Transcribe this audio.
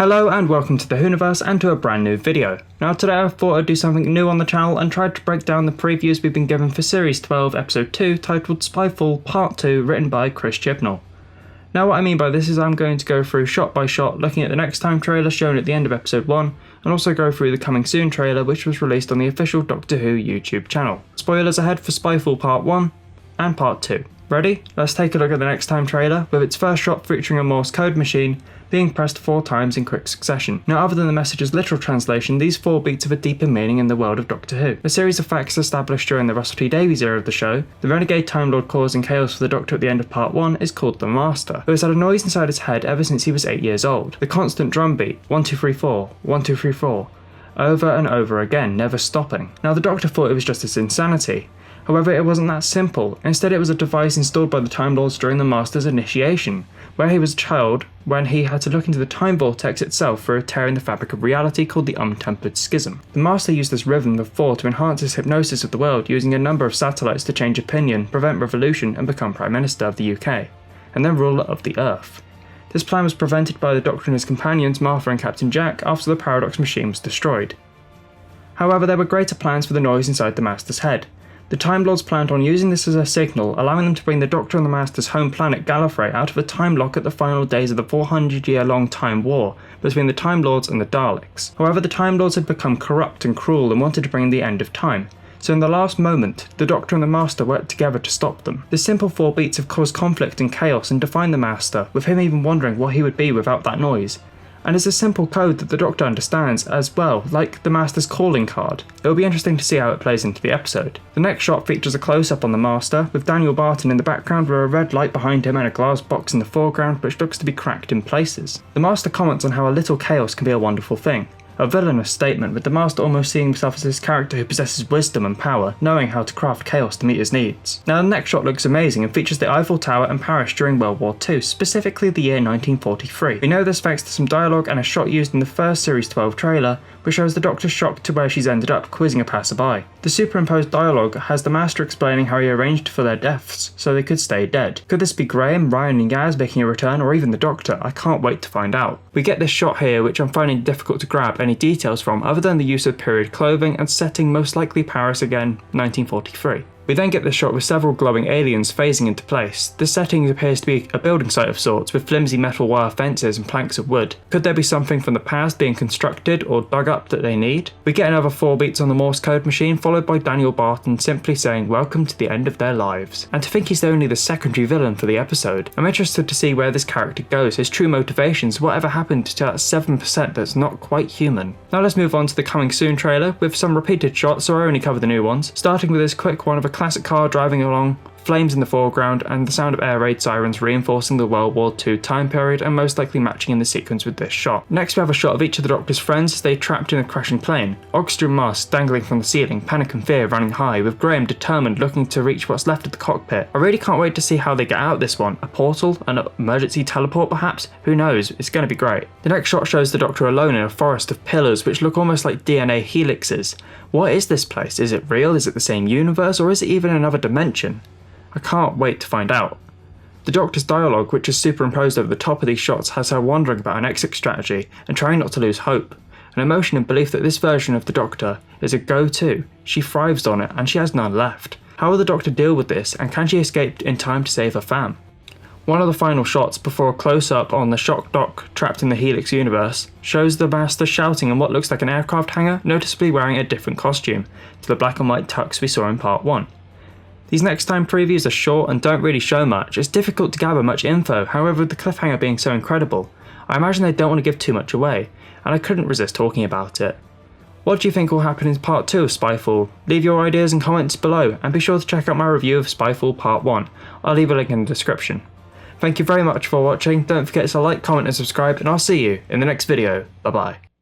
Hello and welcome to the Whoniverse and to a brand new video. Now today I thought I'd do something new on the channel and tried to break down the previews we've been given for Series 12 Episode 2 titled Spyfall Part 2 written by Chris Chinall. Now what I mean by this is I'm going to go through shot by shot looking at the next time trailer shown at the end of Episode 1 and also go through the coming soon trailer which was released on the official Doctor Who YouTube channel. Spoilers ahead for Spyfall Part 1 and Part 2. Ready? Let's take a look at the next time trailer with its first shot featuring a Morse code machine being pressed 4 times in quick succession. Now other than the message's literal translation, these 4 beats have a deeper meaning in the world of Doctor Who. A series of facts established during the Russell T Davies era of the show, the renegade Time Lord causing chaos for the Doctor at the end of Part 1 is called the Master, who has had a noise inside his head ever since he was 8 years old. The constant drum beat, 1 2 3 4, 1 2 3 4, over and over again, never stopping. Now the Doctor thought it was just his insanity. However, it wasn't that simple. Instead, it was a device installed by the Time Lords during the Master's initiation, where he was a child when he had to look into the time vortex itself through a tear in the fabric of reality called the untempered schism. The Master used this rhythm of 4 to enhance his hypnosis of the world using a number of satellites to change opinion, prevent revolution and become Prime Minister of the UK, and then ruler of the Earth. This plan was prevented by the Doctor and his companions Martha and Captain Jack after the Paradox machine was destroyed. However, there were greater plans for the noise inside the Master's head. The Time Lords planned on using this as a signal, allowing them to bring the Doctor and the Master's home planet Gallifrey out of a time lock at the final days of the 400-year-long Time War between the Time Lords and the Daleks. However, the Time Lords had become corrupt and cruel and wanted to bring the end of time. So in the last moment, the Doctor and the Master worked together to stop them. The simple 4 beats have caused conflict and chaos and defined the Master, with him even wondering what he would be without that noise. And it's a simple code that the Doctor understands as well, like the Master's calling card. It will be interesting to see how it plays into the episode. The next shot features a close-up on the Master, with Daniel Barton in the background with a red light behind him and a glass box in the foreground which looks to be cracked in places. The Master comments on how a little chaos can be a wonderful thing. A villainous statement, with the Master almost seeing himself as this character who possesses wisdom and power, knowing how to craft chaos to meet his needs. Now the next shot looks amazing and features the Eiffel Tower and Paris during World War II, specifically the year 1943. We know this thanks to some dialogue and a shot used in the first Series 12 trailer, which shows the Doctor shocked to where she's ended up, quizzing a passerby. The superimposed dialogue has the Master explaining how he arranged for their deaths, so they could stay dead. Could this be Graham, Ryan and Yaz making a return, or even the Doctor? I can't wait to find out. We get this shot here, which I'm finding difficult to grab any details from other than the use of period clothing and setting most likely Paris again, 1943. We then get this shot with several glowing aliens phasing into place. This setting appears to be a building site of sorts with flimsy metal wire fences and planks of wood. Could there be something from the past being constructed or dug up that they need? We get another 4 beats on the Morse code machine followed by Daniel Barton simply saying welcome to the end of their lives. And to think he's only the secondary villain for the episode, I'm interested to see where this character goes, his true motivations, whatever happened to that 7% that's not quite human. Now let's move on to the coming soon trailer with some repeated shots, so I only cover the new ones, starting with this quick one of a classic car driving along, flames in the foreground and the sound of air raid sirens reinforcing the World War II time period and most likely matching in the sequence with this shot. Next we have a shot of each of the Doctor's friends as they trapped in a crashing plane, oxygen masks dangling from the ceiling, panic and fear running high, with Graham determined looking to reach what's left of the cockpit. I really can't wait to see how they get out this one. A portal? An emergency teleport perhaps? Who knows? It's going to be great. The next shot shows the Doctor alone in a forest of pillars which look almost like DNA helixes. What is this place? Is it real? Is it the same universe? Or is it even another dimension? I can't wait to find out. The Doctor's dialogue, which is superimposed over the top of these shots, has her wondering about an exit strategy and trying not to lose hope. An emotion and belief that this version of the Doctor is a go-to. She thrives on it and she has none left. How will the Doctor deal with this, and can she escape in time to save her fam? One of the final shots before a close-up on the shock dock trapped in the Helix universe shows the Master shouting in what looks like an aircraft hangar, noticeably wearing a different costume to the black and white tux we saw in Part 1. These next time previews are short and don't really show much. It's difficult to gather much info, however with the cliffhanger being so incredible, I imagine they don't want to give too much away, and I couldn't resist talking about it. What do you think will happen in Part 2 of Spyfall? Leave your ideas and comments below, and be sure to check out my review of Spyfall Part 1. I'll leave a link in the description. Thank you very much for watching, don't forget to like, comment and subscribe, and I'll see you in the next video. Bye bye.